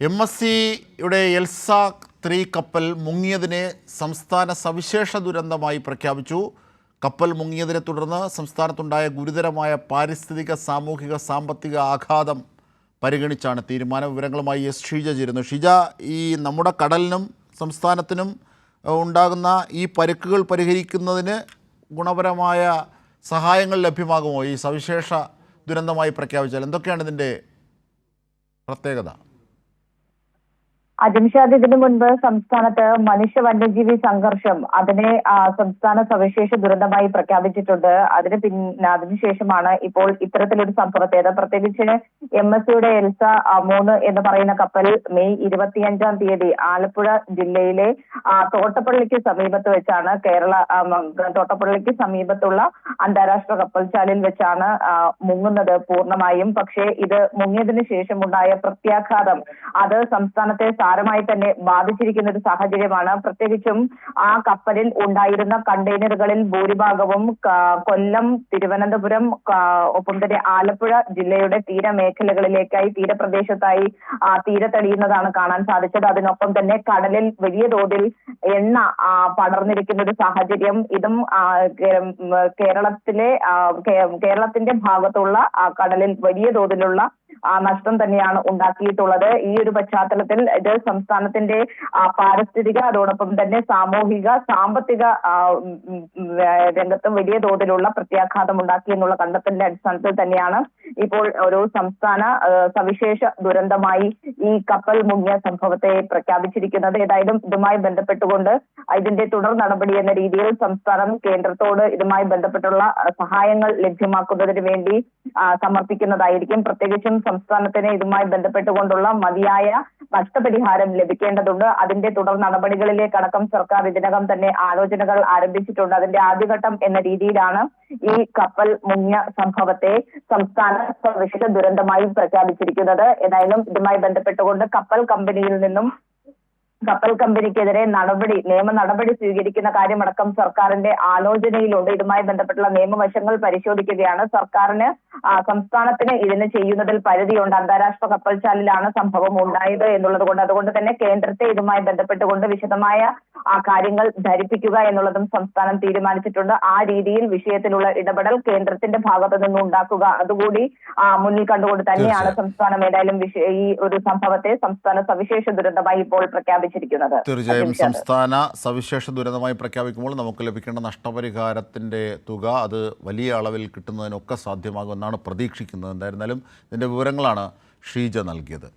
MSCയുടെ Elsa 3 കപ്പൽ മുങ്ങിയതിനെ സംസ്ഥാന സവിശേഷ ദുരന്തമായി പ്രഖ്യാപിച്ചു. കപ്പൽ മുങ്ങിയതിനെ തുടർന്ന് സംസ്ഥാനത്തുണ്ടായ ഗുരുതരമായ പാരിസ്ഥിതിക, സാമൂഹിക, സാമ്പത്തിക ആഘാതം പരിഗണിച്ചാണ് തീരുമാനം. വിവരങ്ങളുമായി എസ് ഷീജ ചേരുന്നു. ഷീജ, ഈ നമ്മുടെ കടലിനും സംസ്ഥാനത്തിനും ഉണ്ടാകുന്ന ഈ പരിക്കുകൾ പരിഹരിക്കുന്നതിന് ഗുണപരമായ സഹായങ്ങൾ ലഭ്യമാകുമോ ഈ സവിശേഷ ദുരന്തമായി പ്രഖ്യാപിച്ചാൽ? എന്തൊക്കെയാണ് ഇതിൻ്റെ പ്രത്യേകത? അജംഷാദ്, ഇതിനു മുൻപ് സംസ്ഥാനത്ത് മനുഷ്യ വന്യജീവി സംഘർഷം അതിനെ സംസ്ഥാന സവിശേഷ ദുരന്തമായി പ്രഖ്യാപിച്ചിട്ടുണ്ട്. അതിനുശേഷമാണ് ഇപ്പോൾ ഇത്തരത്തിലൊരു സംഭവത്തേത്. പ്രത്യേകിച്ച് MSCയുടെ എൽസ 3 എന്ന് പറയുന്ന കപ്പൽ മെയ് 25-ാം തീയതി ആലപ്പുഴ ജില്ലയിലെ തോട്ടപ്പള്ളിക്ക് സമീപത്ത് വെച്ചാണ് തോട്ടപ്പള്ളിക്ക് സമീപത്തുള്ള അന്താരാഷ്ട്ര കപ്പൽശാലയിൽ വെച്ചാണ് മുങ്ങുന്നത് പൂർണ്ണമായും. പക്ഷേ ഇത് മുങ്ങിയതിനു ശേഷമുണ്ടായ പ്രത്യാഘാതം അത് സംസ്ഥാനത്തെ സാരമായി തന്നെ ബാധിച്ചിരിക്കുന്ന ഒരു സാഹചര്യമാണ്. പ്രത്യേകിച്ചും ആ കപ്പലിൽ ഉണ്ടായിരുന്ന കണ്ടെയ്നറുകളിൽ ഭൂരിഭാഗവും കൊല്ലം, തിരുവനന്തപുരം, ഒപ്പം തന്നെ ആലപ്പുഴ ജില്ലയുടെ തീരമേഖലകളിലേക്കായി, തീരപ്രദേശത്തായി തീരത്തടിയുന്നതാണ് കാണാൻ സാധിച്ചത്. അതിനൊപ്പം തന്നെ കടലിൽ വലിയ തോതിൽ എണ്ണ പടർന്നിരിക്കുന്ന ഒരു സാഹചര്യം. ഇതും കേരളത്തിന്റെ ഭാഗത്തുള്ള കടലിൽ വലിയ തോതിലുള്ള നഷ്ടം തന്നെയാണ് ഉണ്ടാക്കിയിട്ടുള്ളത്. ഈ ഒരു പശ്ചാത്തലത്തിൽ ഇത് സംസ്ഥാനത്തിന്റെ പാരിസ്ഥിതിക, അതോടൊപ്പം തന്നെ സാമൂഹിക, സാമ്പത്തിക രംഗത്തും വലിയ തോതിലുള്ള പ്രത്യാഘാതം ഉണ്ടാക്കി എന്നുള്ള കണ്ടെത്തലിന്റെ അടിസ്ഥാനത്തിൽ തന്നെയാണ് ഇപ്പോൾ ഒരു സംസ്ഥാന സവിശേഷ ദുരന്തമായി ഈ കപ്പൽ മുങ്ങിയ സംഭവത്തെ പ്രഖ്യാപിച്ചിരിക്കുന്നത്. ഏതായാലും ഇതുമായി ബന്ധപ്പെട്ടുകൊണ്ട് ഇതിന്റെ തുടർ നടപടി എന്ന രീതിയിൽ സംസ്ഥാനം കേന്ദ്രത്തോട് ഇതുമായി ബന്ധപ്പെട്ടുള്ള സഹായങ്ങൾ ലഭ്യമാക്കുന്നതിന് വേണ്ടി സമർപ്പിക്കുന്നതായിരിക്കും. പ്രത്യേകിച്ചും സംസ്ഥാനത്തിന് ഇതുമായി ബന്ധപ്പെട്ടുകൊണ്ടുള്ള മതിയായ നഷ്ടപരിഹാരം ലഭിക്കേണ്ടതുണ്ട്. അതിന്റെ തുടർ നടപടികളിലേക്കടക്കം സർക്കാർ ഇതിനകം തന്നെ ആലോചനകൾ ആരംഭിച്ചിട്ടുണ്ട്. അതിന്റെ ആദ്യഘട്ടം എന്ന രീതിയിലാണ് ഈ കപ്പൽ മുങ്ങിയ സംഭവത്തെ സംസ്ഥാന സവിശേഷ ദുരന്തമായി പ്രഖ്യാപിച്ചിരിക്കുന്നത്. ഏതായാലും ഇതുമായി ബന്ധപ്പെട്ടുകൊണ്ട് കപ്പൽ കമ്പനിക്കെതിരെ നിയമ നടപടി സ്വീകരിക്കുന്ന കാര്യമടക്കം സർക്കാരിന്റെ ആലോചനയിലുണ്ട്. ഇതുമായി ബന്ധപ്പെട്ടുള്ള നിയമവശങ്ങൾ പരിശോധിക്കുകയാണ്. സംസ്ഥാനത്തിന് ഇതിന് ചെയ്യുന്നതിൽ പരിധിയുണ്ട്. അന്താരാഷ്ട്ര കപ്പൽശാലയിലാണ് സംഭവം ഉണ്ടായത് എന്നുള്ളത് കൊണ്ട്, അതുകൊണ്ട് തന്നെ കേന്ദ്രത്തെ ഇതുമായി ബന്ധപ്പെട്ടുകൊണ്ട് വിശദമായ കാര്യങ്ങൾ ധരിപ്പിക്കുക എന്നുള്ളതും സംസ്ഥാനം തീരുമാനിച്ചിട്ടുണ്ട്. ആ രീതിയിൽ വിഷയത്തിലുള്ള ഇടപെടൽ കേന്ദ്രത്തിന്റെ ഭാഗത്തു നിന്ന് ഉണ്ടാക്കുക, അതുകൂടി മുന്നിൽ കണ്ടുകൊണ്ട് തന്നെയാണ് സംസ്ഥാനം ഏതായാലും ഈ ഒരു സംഭവത്തെ സംസ്ഥാന സവിശേഷ ദുരന്തമായി ഇപ്പോൾ പ്രഖ്യാപിച്ചിരിക്കുന്നത്. തീർച്ചയായും സംസ്ഥാന സവിശേഷ ദുരന്തമായി പ്രഖ്യാപിക്കുമ്പോൾ നമുക്ക് ലഭിക്കേണ്ട നഷ്ടപരിഹാരത്തിൻ്റെ തുക അത് വലിയ അളവിൽ കിട്ടുന്നതിനൊക്കെ സാധ്യമാകുമെന്നാണ് പ്രതീക്ഷിക്കുന്നത്. എന്തായിരുന്നാലും ഇതിൻ്റെ വിവരങ്ങളാണ് ഷീജ നൽകിയത്.